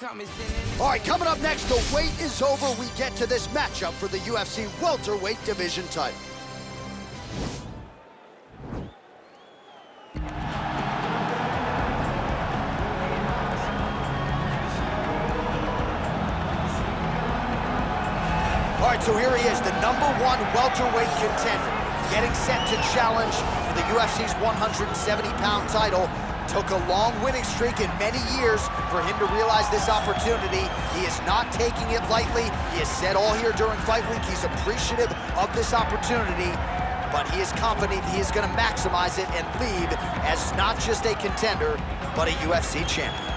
All right, coming up next, the wait is over. We get to this matchup for the UFC welterweight division title. All right, so here he is, the #1 welterweight contender, getting set to challenge for the UFC's 170-pound title. Took a long winning streak in many years for him to realize this opportunity. He is not taking it lightly. He has said all here during fight week he's appreciative of this opportunity, but he is confident he is going to maximize it and leave as not just a contender, but a UFC champion.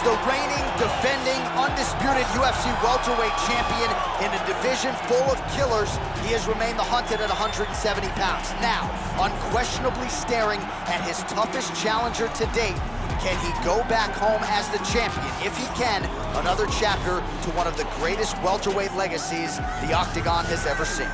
The reigning, defending, undisputed UFC welterweight champion in a division full of killers. He has remained the hunted at 170 pounds. Now, unquestionably staring at his toughest challenger to date. Can he go back home as the champion? If he can, another chapter to one of the greatest welterweight legacies the Octagon has ever seen.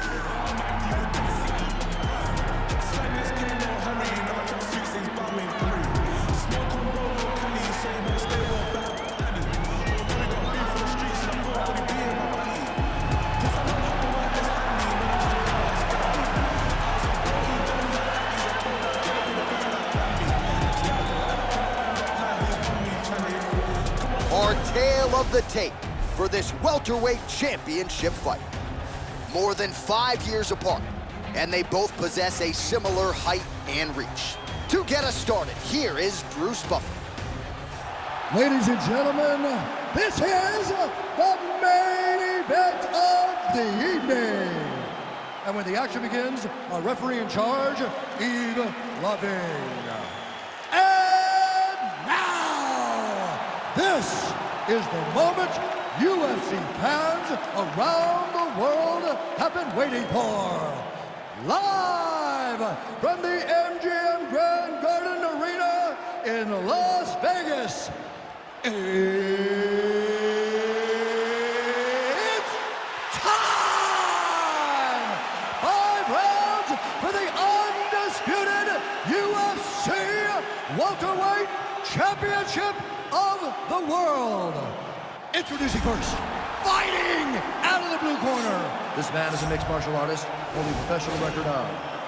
Our tale of the tape for this welterweight championship fight. More than 5 years apart, and they both possess a similar height and reach. To get us started, here is Bruce Buffer. Ladies and gentlemen, this is the main event of the evening. And when the action begins, our referee in charge, Yves Lavigne. And now, this is the moment UFC fans around the world have been waiting for. Live from the MGM Grand Garden Arena in Las Vegas, it's time! 5 rounds for the undisputed UFC welterweight championship of the world. Introducing first, fighting out of the blue corner. This man is a mixed martial artist, holding a professional record of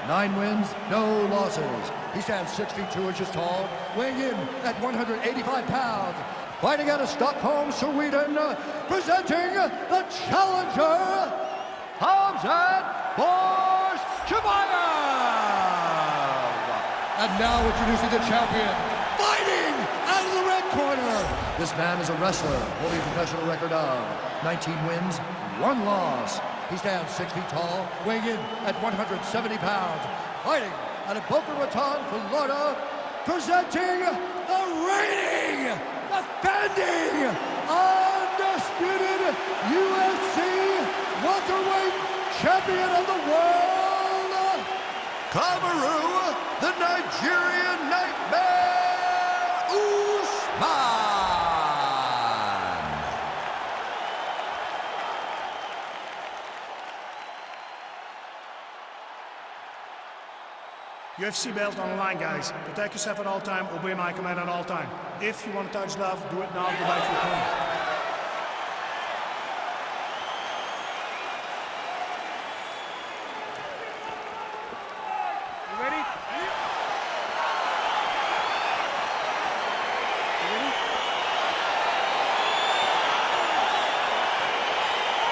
9 wins, no losses. He stands 6 feet 2 inches tall, weighing in at 185 pounds. Fighting out of Stockholm, Sweden, presenting the challenger, Hamzat Chimayev. And now introducing the champion, fighting out of the red corner. This man is a wrestler, holding a professional record of 19 wins, 1 loss. He stands 6 feet tall, weighing in at 170 pounds. Fighting out of Boca Raton, Florida, presenting the reigning, defending, undisputed UFC welterweight champion of the world, Kamaru, the Nigerian Nightmare, Usman. UFC belt on the line, guys. Protect yourself at all time, obey my command at all time. If you want to touch love, do it now, go back to your corner. You ready?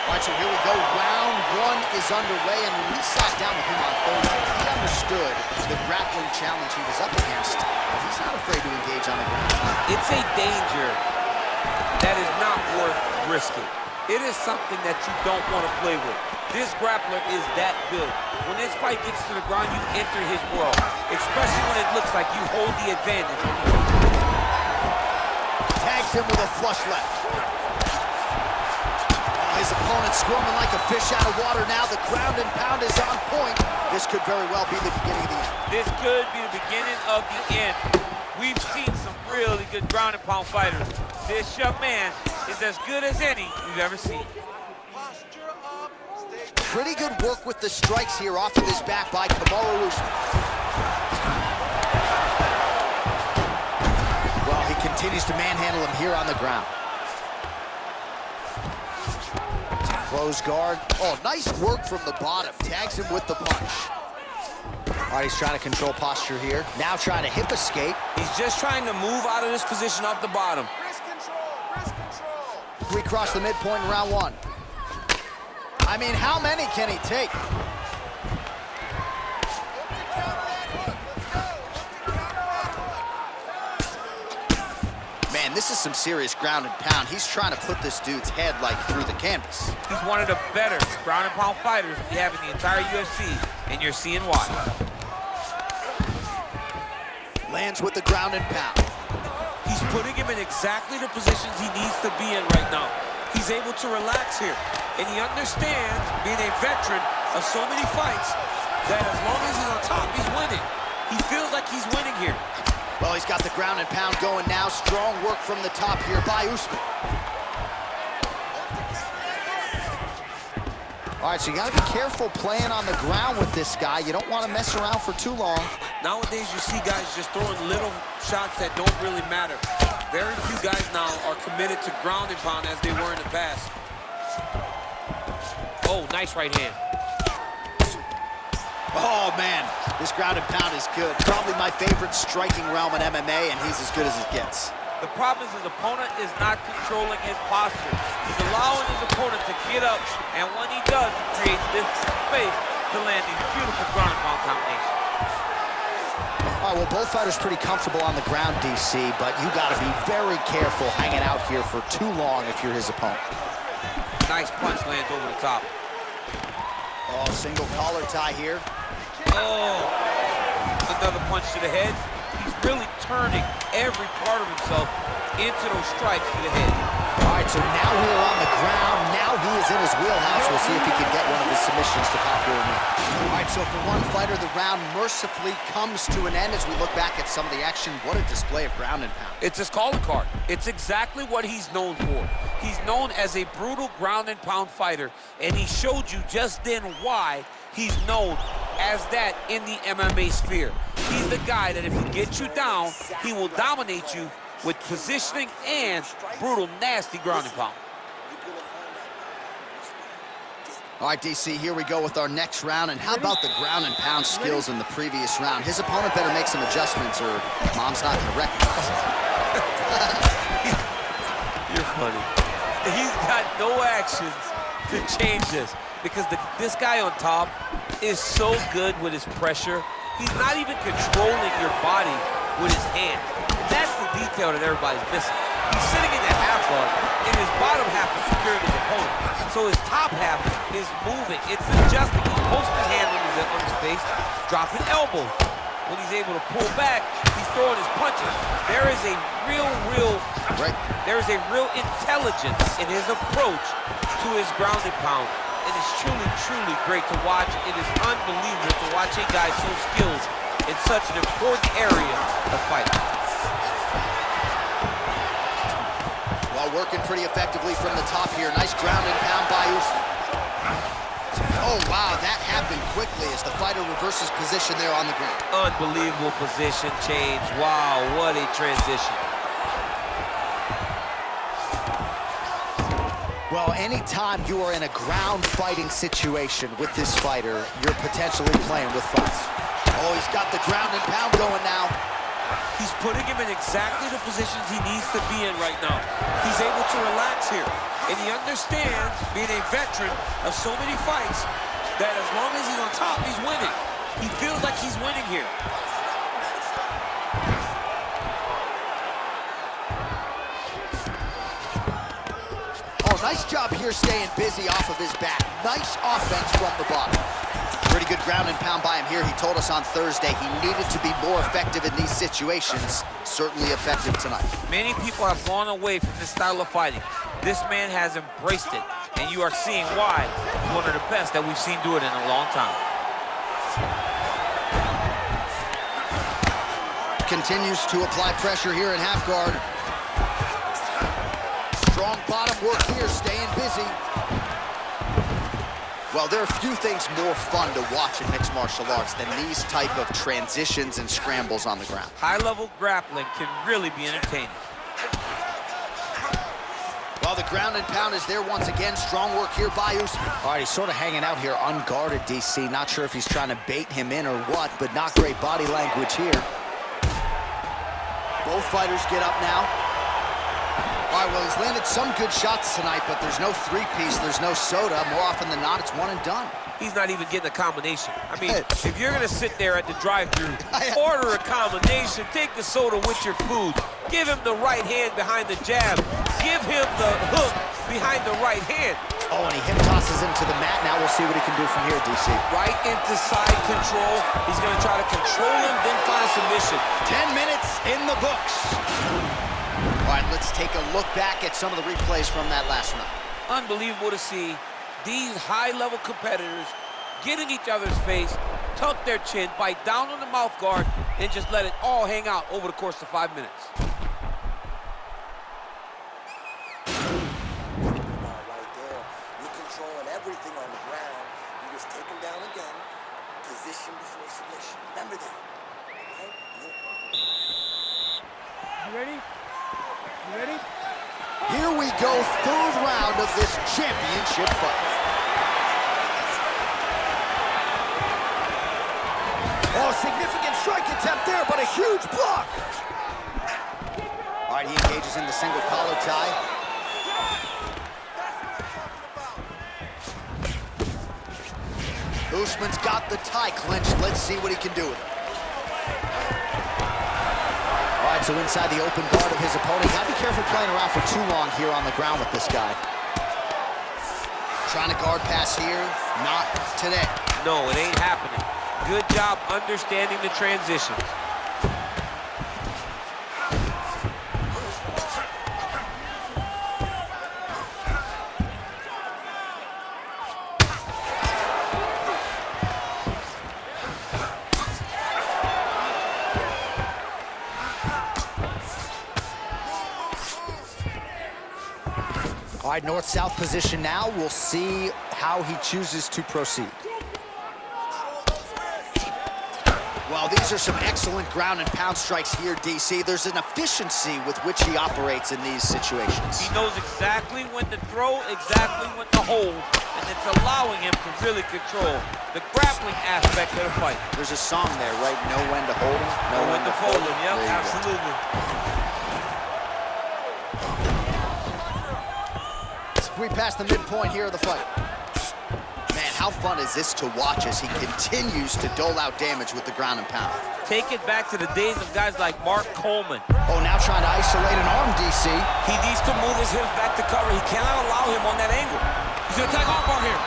All right, so here we go. Round 1 is underway, and when we sat down with him on Thursday, he understood the grappling challenge he was up against, but he's not afraid to engage on the ground. It's a danger that is not worth risking. It is something that you don't want to play with. This grappler is that good. When this fight gets to the ground, you enter his world, especially when it looks like you hold the advantage. Tags him with a flush left. His opponent squirming like a Fish out of water now. The ground and pound is on point. This could very well be the beginning of the end. This could be the beginning of the end. We've seen some really good ground and pound fighters. This young man is as good as any we've ever seen. Pretty good work with the strikes here off of his back by Kamaru Usman. Well, he continues to manhandle him here on the ground. Close guard. Oh, nice work from the bottom. Tags him with the punch. All right, he's trying to control posture here. Now trying to hip escape. He's just trying to move out of this position off the bottom. Wrist control, wrist control. We cross the midpoint in round one. I mean, how many can he take? Man, this is some serious ground and pound. He's trying to put this dude's head like through the canvas. He's one of the better ground and pound fighters we have in the entire UFC, and you're seeing why. Lands with the ground and pound. He's putting him in exactly the positions he needs to be in right now. He's able to relax here, and he understands, being a veteran of so many fights, that as long as he's on top, he's winning. He feels like he's winning here. Well, he's got the ground and pound going now. Strong work from the top here by Usman. All right, so you got to be careful playing on the ground with this guy. You don't want to mess around for too long. Nowadays, you see guys just throwing little shots that don't really matter. Very few guys now are committed to ground and pound as they were in the past. Oh, nice right hand. Oh, man, this ground and pound is good. Probably my favorite striking realm in MMA, and he's as good as it gets. The problem is his opponent is not controlling his posture. He's allowing his opponent to get up, and when he does, he creates this space to land these beautiful ground and pound combinations. All right, well, both fighters pretty comfortable on the ground, DC, but you got to be very careful hanging out here for too long if you're his opponent. Nice punch lands over the top. Oh, single collar tie here. Oh, another punch to the head. He's really turning every part of himself into those strikes to the head. All right, so now we are on the ground. Now he is in his wheelhouse. We'll see if he can get one of his submissions to pop here. All right, so for one fighter, the round mercifully comes to an end as we look back at some of the action. What a display of ground and pound. It's his calling card. It's exactly what he's known for. He's known as a brutal ground and pound fighter, and he showed you just then why he's known as that in the MMA sphere. He's the guy that if he gets you down, he will dominate you with positioning and brutal, nasty ground and pound. All right, DC, here we go with our next round. And how about the ground and pound skills in the previous round? His opponent better make some adjustments or Mom's not going to recognize him. You're funny. He's got no actions to change this because this guy on top is so good with his pressure. He's not even controlling your body with his hand. That's the detail that everybody's missing. He's sitting in the half guard, and his bottom half is securing his opponent. So his top half is moving. It's adjusting. He's posting his hand on his face, dropping elbows. When he's able to pull back, he's throwing his punches. There is a real intelligence in his approach to his ground and pound. And it's truly, truly great to watch. It is unbelievable to watch a guy so skilled in such an important area of fighting. Well, working pretty effectively from the top here. Nice ground and pound by Usman. Oh, wow, that happened quickly as the fighter reverses position there on the ground. Unbelievable position change. Wow, what a transition. Well, anytime you are in a ground fighting situation with this fighter, you're potentially playing with fire. Oh, he's got the ground and pound going now. He's putting him in exactly the positions he needs to be in right now. He's able to relax here, and he understands, being a veteran of so many fights, that as long as he's on top, he's winning. He feels like he's winning here. Nice job here staying busy off of his back. Nice offense from the bottom. Pretty good ground and pound by him here. He told us on Thursday he needed to be more effective in these situations. Certainly effective tonight. Many people have gone away from this style of fighting. This man has embraced it, and you are seeing why one of the best that we've seen do it in a long time. Continues to apply pressure here in half guard. Strong bottom work here, staying busy. Well, there are few things more fun to watch in mixed martial arts than these type of transitions and scrambles on the ground. High-level grappling can really be entertaining. Well, the ground and pound is there once again. Strong work here by Usman. All right, he's sort of hanging out here unguarded, DC. Not sure if he's trying to bait him in or what, but not great body language here. Both fighters get up now. All right, well, he's landed some good shots tonight, but there's no three-piece, there's no soda. More often than not, it's one and done. He's not even getting a combination. I mean, if you're gonna sit there at the drive-thru, order a combination, take the soda with your food, give him the right hand behind the jab, give him the hook behind the right hand. Oh, and he hip tosses him to the mat. Now we'll see what he can do from here, DC. Right into side control. He's gonna try to control him, then find a submission. 10 minutes in the books. All right, let's take a look back at some of the replays from that last night. Unbelievable to see these high-level competitors get in each other's face, tuck their chin, bite down on the mouth guard, and just let it all hang out over the course of 5 minutes. Right there. You're controlling everything on the ground. You just take him down again. Position before submission. Remember that. Right? You ready? You ready? Here we go, third round of this championship fight. Oh, significant strike attempt there, but a huge block. All right, he engages in the single collar tie. Usman's got the tie clenched. Let's see what he can do with it. All right, so inside the open guard of his opponent. You gotta be careful playing around for too long here on the ground with this guy. Trying to guard pass here, not today. No, it ain't happening. Good job understanding the transitions. All right, north-south position now. We'll see how he chooses to proceed. Well, these are some excellent ground and pound strikes here, DC. There's an efficiency with which he operates in these situations. He knows exactly when to throw, exactly when to hold, and it's allowing him to really control the grappling aspect of the fight. There's a song there, right? Know when to hold him, Know when to fold him. Yep, There you go. absolutely. We passed the midpoint here of the fight. Man, how fun is this to watch as he continues to dole out damage with the ground and pound? Take it back to the days of guys like Mark Coleman. Oh, now trying to isolate an arm, DC. He needs to move his hips back to cover. He cannot allow him on that angle. He's gonna attack armbar here.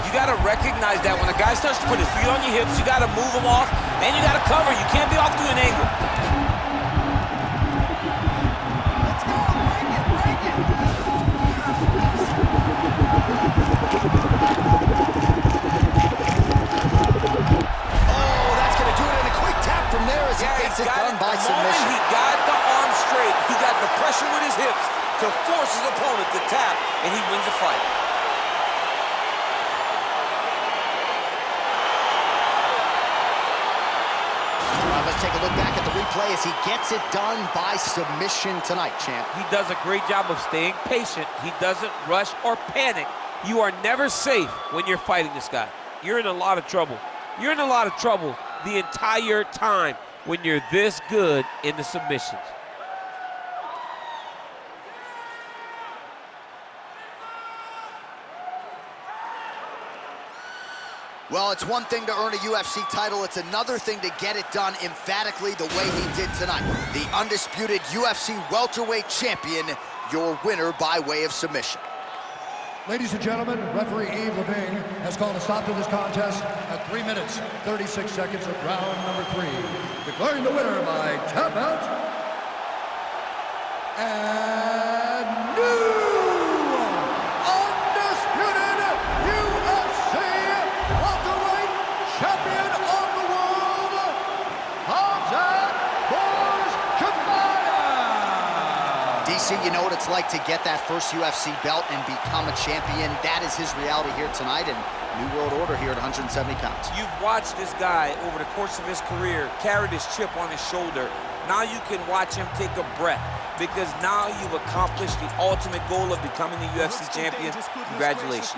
You gotta recognize that when a guy starts to put his feet on your hips, you gotta move him off, and you gotta cover. You can't be off to an angle. Gets it done by submission. He got the arm straight. He got the pressure with his hips to force his opponent to tap, and he wins the fight. Let's take a look back at the replay as he gets it done by submission tonight, champ. He does a great job of staying patient. He doesn't rush or panic. You are never safe when you're fighting this guy. You're in a lot of trouble. You're in a lot of trouble the entire time when you're this good in the submissions. Well, it's one thing to earn a UFC title. It's another thing to get it done emphatically the way he did tonight. The undisputed UFC welterweight champion, your winner by way of submission. Ladies and gentlemen, referee Yves Levine has called a stop to this contest at 3 minutes, 36 seconds of round number 3. Declaring the winner by tap out, and new DC, you know what it's like to get that first UFC belt and become a champion. That is his reality here tonight, and new world order here at 170 pounds. You've watched this guy over the course of his career carry this chip on his shoulder. Now you can watch him take a breath, because now you've accomplished the ultimate goal of becoming the UFC champion. Congratulations.